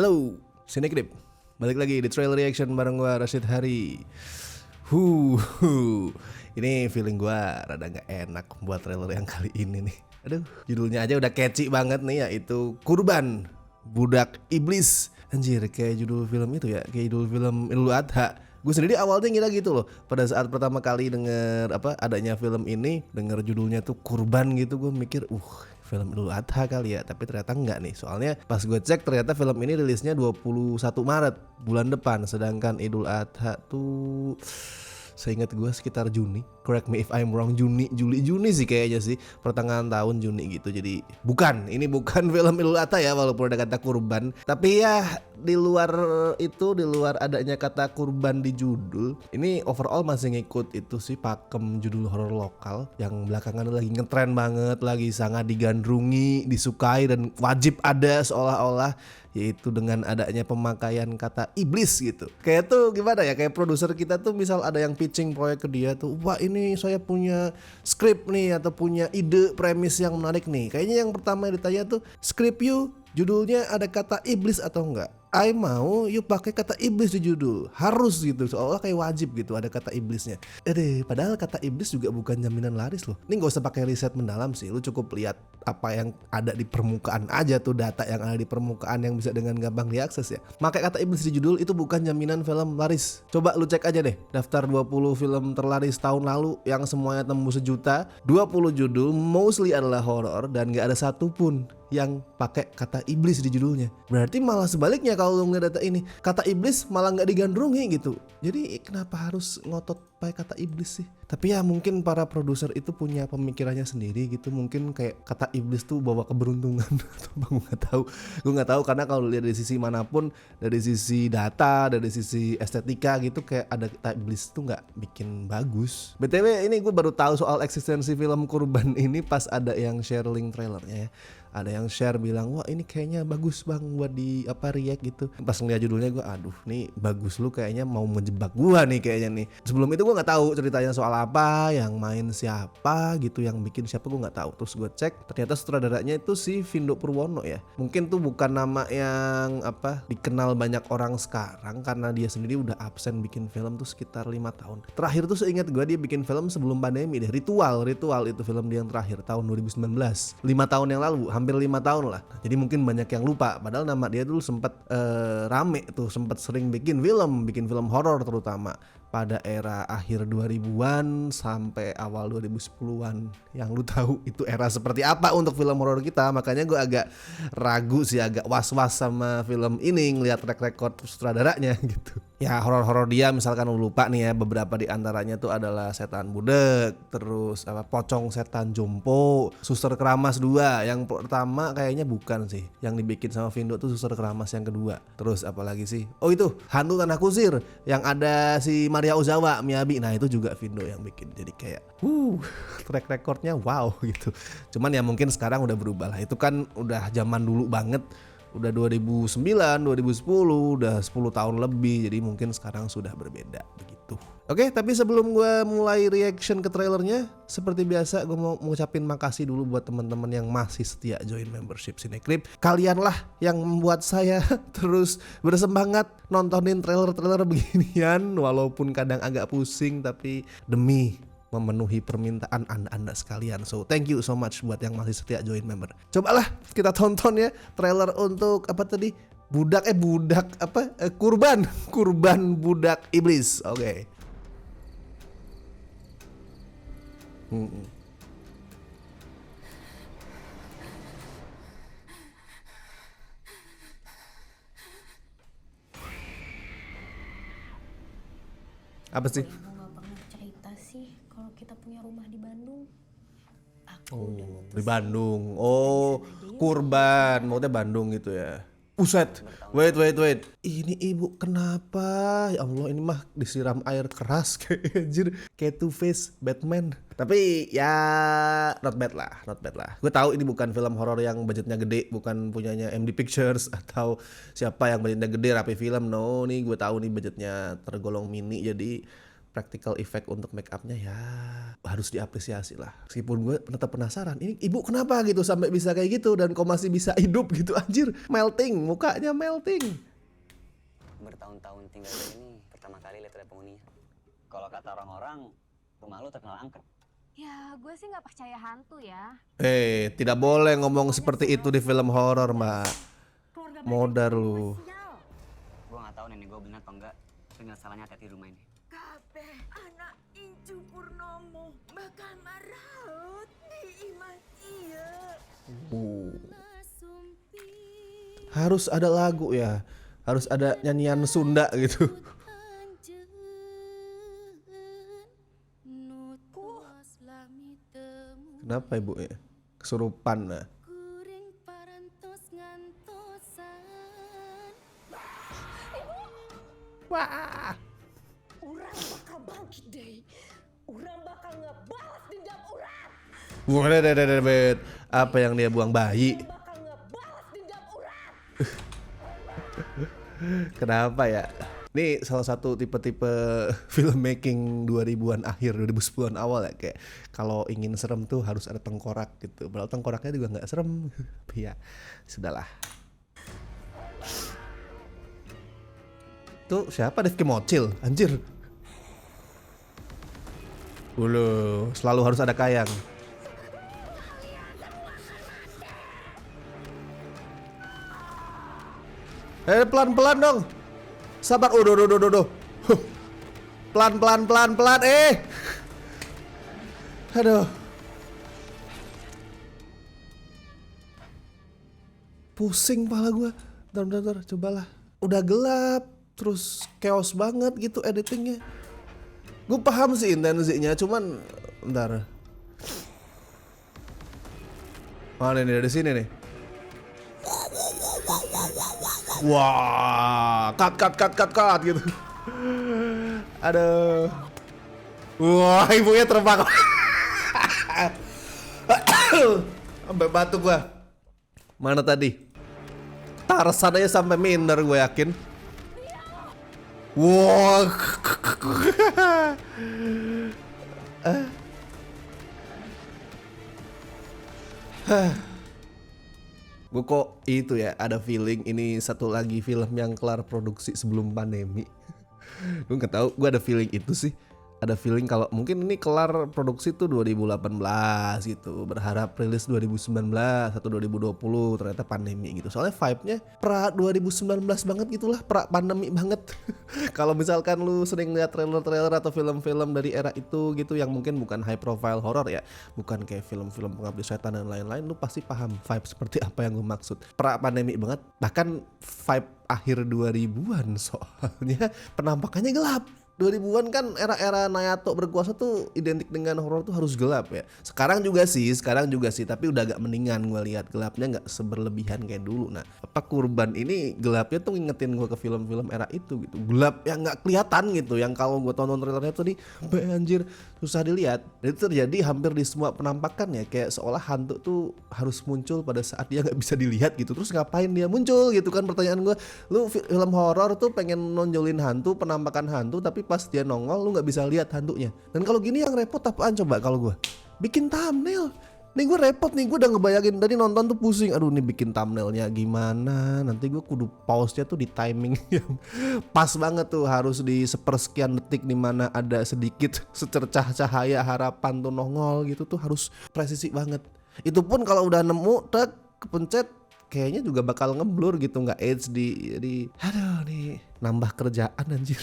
Halo, Cinecrip. Balik lagi di trailer reaction bareng gua Rashid Hari. Ini feeling gua rada gak enak buat trailer yang kali ini nih. Aduh, judulnya aja udah catchy banget nih, yaitu Kurban, Budak Iblis. Anjir, kayak judul film itu ya, kayak judul film Idul Adha. Gue sendiri awalnya ngira gitu loh. Pada saat pertama kali denger adanya film ini, denger judulnya tuh Kurban gitu, gue mikir, film Idul Adha kali ya, tapi ternyata enggak nih. Soalnya pas gue cek ternyata film ini rilisnya 21 Maret bulan depan, sedangkan Idul Adha tuh seingat gue sekitar Juni. Correct me if I'm wrong, Juni sih kayaknya sih, pertengahan tahun Juni gitu. Jadi ini bukan film Idul Adha ya, walaupun ada kata kurban. Tapi ya di luar adanya kata kurban di judul, ini overall masih ngikut itu sih pakem judul horor lokal yang belakangan lagi ngetren banget, lagi sangat digandrungi, disukai dan wajib ada seolah-olah, yaitu dengan adanya pemakaian kata iblis gitu. Kayak tuh gimana ya, kayak produser kita tuh misal ada yang pitching proyek ke dia tuh, wah ini saya punya skrip nih atau punya ide premis yang menarik nih. Kayaknya yang pertama yang ditanya tuh, skrip you judulnya ada kata iblis atau enggak? Mau yuk pakai kata iblis di judul, harus gitu, seolah kayak wajib gitu ada kata iblisnya. Padahal kata iblis juga bukan jaminan laris loh. Ini gak usah pakai riset mendalam sih, lu cukup lihat apa yang ada di permukaan aja tuh, data yang ada di permukaan yang bisa dengan gampang diakses ya. Pakai kata iblis di judul itu bukan jaminan film laris. Coba lu cek aja deh daftar 20 film terlaris tahun lalu yang semuanya tembus 1 juta, 20 judul mostly adalah horor dan gak ada satupun yang pakai kata iblis di judulnya. Berarti malah sebaliknya kalau lu ngeliat data ini, kata iblis malah nggak digandrungi gitu. Jadi kenapa harus ngotot pakai kata iblis sih? Tapi ya mungkin para produser itu punya pemikirannya sendiri gitu. Mungkin kayak kata iblis tuh bawa keberuntungan atau gue nggak tahu karena kalau lihat dari sisi manapun, dari sisi data, dari sisi estetika gitu, kayak ada kata iblis tuh nggak bikin bagus. BTW ini gue baru tahu soal eksistensi film Kurban ini pas ada yang share link trailernya ya. Ada yang share bilang, wah ini kayaknya bagus bang buat di react gitu. Pas ngeliat judulnya gue, aduh nih bagus, lu kayaknya mau ngejebak gue nih kayaknya nih. Sebelum itu gue nggak tahu ceritanya soal apa, yang main siapa gitu, yang bikin siapa gue nggak tahu. Terus gue cek ternyata sutradaranya itu si Vindo Purwono ya. Mungkin tuh bukan nama yang dikenal banyak orang sekarang karena dia sendiri udah absen bikin film tuh sekitar 5 tahun. Terakhir tuh seingat gue dia bikin film sebelum pandemi deh, Ritual itu film dia yang terakhir tahun 2019, 5 tahun yang lalu, hampir 5 tahun lah. Jadi mungkin banyak yang lupa, padahal nama dia dulu sempat rame tuh, sempat sering bikin film horor terutama pada era akhir 2000-an sampai awal 2010-an. Yang lu tahu itu era seperti apa untuk film horor kita. Makanya gue agak ragu sih, agak was-was sama film ini ngelihat track record sutradaranya gitu. Ya horor-horor dia misalkan lu lupa nih ya, beberapa di antaranya tuh adalah Setan Budek, terus Pocong Setan Jompo, Suster Keramas 2. Yang pertama kayaknya bukan sih, yang dibikin sama Vindo tuh Suster Keramas yang kedua. Terus apalagi sih, oh itu Hantu Tanah Kusir yang ada si Maria Ozawa, Miyabi. Nah itu juga Vindo yang bikin. Jadi kayak track recordnya wow gitu. Cuman ya mungkin sekarang udah berubah lah, itu kan udah zaman dulu banget, udah 2009, 2010, udah 10 tahun lebih. Jadi mungkin sekarang sudah berbeda begitu. Oke, tapi sebelum gue mulai reaction ke trailernya, seperti biasa gue mau mengucapin makasih dulu buat teman-teman yang masih setia join membership Cinecrip. Kalianlah yang membuat saya terus bersemangat nontonin trailer-trailer beginian, walaupun kadang agak pusing, tapi demi memenuhi permintaan anda sekalian. So thank you so much buat yang masih setia join member. Cobalah kita tonton ya trailer untuk Kurban Budak Iblis. Oke. Apa sih? Ibu nggak pernah cerita sih kalau kita punya rumah di Bandung. Di Bandung. Oh, Kurban, maksudnya Bandung gitu ya. Buset, wait. Ini ibu kenapa? Ya Allah, ini mah disiram air keras kayak anjir, kayak Two Face Batman. Tapi ya not bad lah. Gue tahu ini bukan film horor yang budgetnya gede, bukan punyanya MD Pictures atau siapa yang budgetnya gede Rapi Film. No, nih gue tahu nih budgetnya tergolong mini, jadi practical effect untuk make upnya ya harus diapresiasi lah. Meskipun gue tetap penasaran, ini ibu kenapa gitu sampai bisa kayak gitu dan kok masih bisa hidup gitu anjir. Melting, mukanya melting. Bertahun-tahun tinggal di sini, pertama kali lihat ada penghuninya. Kalau kata orang-orang, rumah lu terkenal angker. Ya, gue sih nggak percaya hantu ya. Tidak boleh ngomong seperti itu di film horor, Mbak. Keluarga Modar lu. Gua nggak tahu nenek gua benar apa enggak. Tapi nggak salahnya hati-hati di rumah ini. Kabeh anak Incu Purnomo bakal maraut di iman iya. Harus ada lagu ya. Harus ada nyanyian Sunda gitu. Kenapa ibu ya? Kesurupan nah. Wah. Urang bakal bangkit deh. Urang bakal ngebalas dendam urang. Bet. Apa yang dia buang bayi? Bakal ngebalas dendam urang. Kenapa ya? Ini salah satu tipe-tipe filmmaking 2000-an akhir, 2010-an awal ya. Kayak kalau ingin serem tuh harus ada tengkorak gitu. Padahal tengkoraknya juga nggak serem. Ya, sudahlah. Tuh siapa Rifki Mocil? Anjir. Selalu harus ada kayang. Pelan-pelan dong. Sabar. Duh. Pelan. Aduh. Pusing pala gue. Bentar, cobalah. Udah gelap, terus chaos banget gitu editingnya. Gue paham sih intensinya, cuman bentar. Mana nih dari sini nih? Wah, cut gitu. Aduh. Wah, ibunya terbang. Sampai batuk gua. Mana tadi? Tarzan aja sampai minder gue yakin. Wah. Gue kok itu ya ada feeling ini satu lagi film yang kelar produksi sebelum pandemi. Gue nggak tahu, gue ada feeling itu sih. Ada feeling kalau mungkin ini kelar produksi tuh 2018 gitu. Berharap rilis 2019 atau 2020, ternyata pandemi gitu. Soalnya vibe-nya pra 2019 banget gitulah, pra pandemi banget. Kalau misalkan lu sering lihat trailer-trailer atau film-film dari era itu gitu yang mungkin bukan high profile horror ya, bukan kayak film-film pengabdi setan dan lain-lain, lu pasti paham vibe seperti apa yang gue maksud. Pra pandemi banget, bahkan vibe akhir 2000-an soalnya penampakannya gelap. 2000-an kan era-era Nayato berkuasa tuh identik dengan horor tuh harus gelap ya. Sekarang juga sih, tapi udah agak mendingan gue lihat gelapnya nggak seberlebihan kayak dulu. Nah, apa Kurban ini gelapnya tuh ngingetin gue ke film-film era itu gitu. Gelap yang nggak kelihatan gitu, yang kalau gue tonton trailernya tuh anjir susah dilihat. Dan itu terjadi hampir di semua penampakan ya, kayak seolah hantu tuh harus muncul pada saat dia nggak bisa dilihat gitu. Terus ngapain dia muncul gitu kan pertanyaan gue. Lu film horor tuh pengen nonjolin hantu, penampakan hantu, tapi pas dia nongol lu nggak bisa lihat hantunya. Dan kalau gini yang repot apaan coba kalau gue? Bikin thumbnail. Nih gue repot nih, gue udah ngebayangin tadi nonton tuh pusing. Aduh nih bikin thumbnailnya gimana? Nanti gue kudu pause-nya tuh di timing yang pas banget tuh, harus di sepersekian detik dimana ada sedikit secercah cahaya harapan tuh nongol gitu tuh harus presisi banget. Itu pun kalau udah nemu tek kepencet kayaknya juga bakal ngeblur gitu, nggak HD. Jadi aduh nih nambah kerjaan anjir.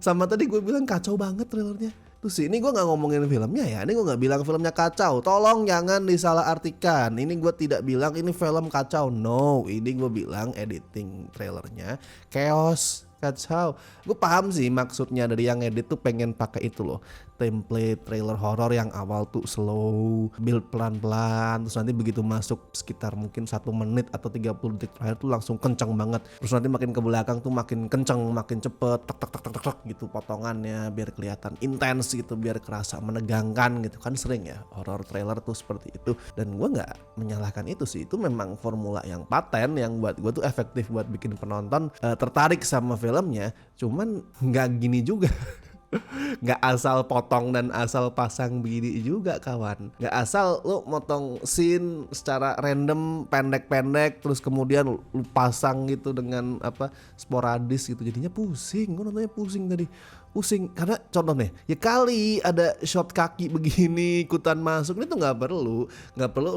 Sama tadi gue bilang kacau banget trailernya. Terus ini gue gak ngomongin filmnya ya, ini gue gak bilang filmnya kacau. Tolong jangan disalah artikan. Ini gue tidak bilang ini film kacau. No, ini gue bilang editing trailernya chaos, kacau. Gue paham sih maksudnya dari yang edit tuh pengen pakai itu loh, template trailer horor yang awal tuh slow, build pelan-pelan, terus nanti begitu masuk sekitar mungkin 1 menit atau 30 detik terakhir tuh langsung kencang banget. Terus nanti makin ke belakang tuh makin kencang, makin cepet, tek gitu potongannya biar kelihatan intens gitu, biar kerasa menegangkan gitu kan. Sering ya horror trailer tuh seperti itu, dan gue nggak menyalahkan itu sih. Itu memang formula yang paten yang buat gue tuh efektif buat bikin penonton tertarik sama filmnya. Cuman nggak gini juga. Nggak asal potong dan asal pasang begini juga kawan. Nggak asal lu motong scene secara random pendek-pendek terus kemudian lu pasang gitu dengan apa sporadis gitu, jadinya pusing. Gue nontonnya pusing tadi, pusing karena contoh nih ya kali ada shot kaki begini ikutan masuk itu nggak perlu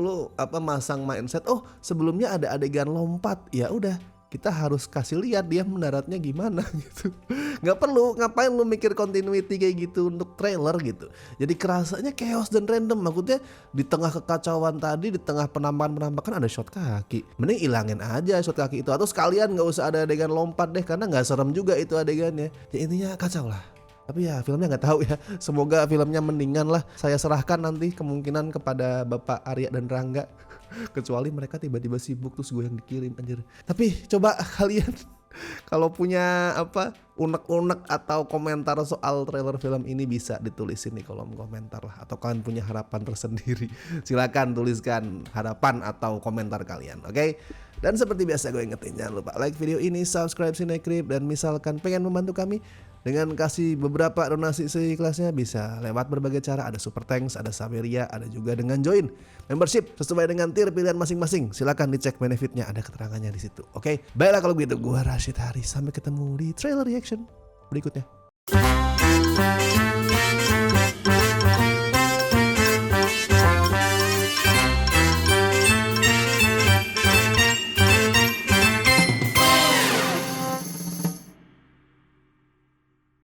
lu apa masang mindset oh sebelumnya ada adegan lompat, ya udah kita harus kasih lihat dia mendaratnya gimana gitu. Nggak perlu ngapain lu mikir continuity kayak gitu untuk trailer gitu. Jadi kerasanya chaos dan random. Maksudnya di tengah kekacauan tadi, di tengah penampakan ada shot kaki, mending ilangin aja shot kaki itu atau sekalian nggak usah ada adegan lompat deh karena nggak serem juga itu adegannya. Ya intinya kacau lah. Tapi ya filmnya nggak tahu ya. Semoga filmnya mendingan lah. Saya serahkan nanti kemungkinan kepada Bapak Arya dan Rangga. Kecuali mereka tiba-tiba sibuk terus gue yang dikirim anjir. Tapi coba kalian kalau punya apa unek-unek atau komentar soal trailer film ini bisa ditulisin di kolom komentar lah. Atau kalian punya harapan tersendiri, silakan tuliskan harapan atau komentar kalian, oke? Dan seperti biasa gue ingetin jangan lupa like video ini, subscribe Cinecrip, dan misalkan pengen membantu kami dengan kasih beberapa donasi seikhlasnya bisa lewat berbagai cara. Ada super thanks, ada Saveria, ada juga dengan join membership sesuai dengan tier pilihan masing-masing. Silakan dicek benefitnya, ada keterangannya di situ. Oke, baiklah kalau begitu gua Rashid Haris, sampai ketemu di trailer reaction berikutnya.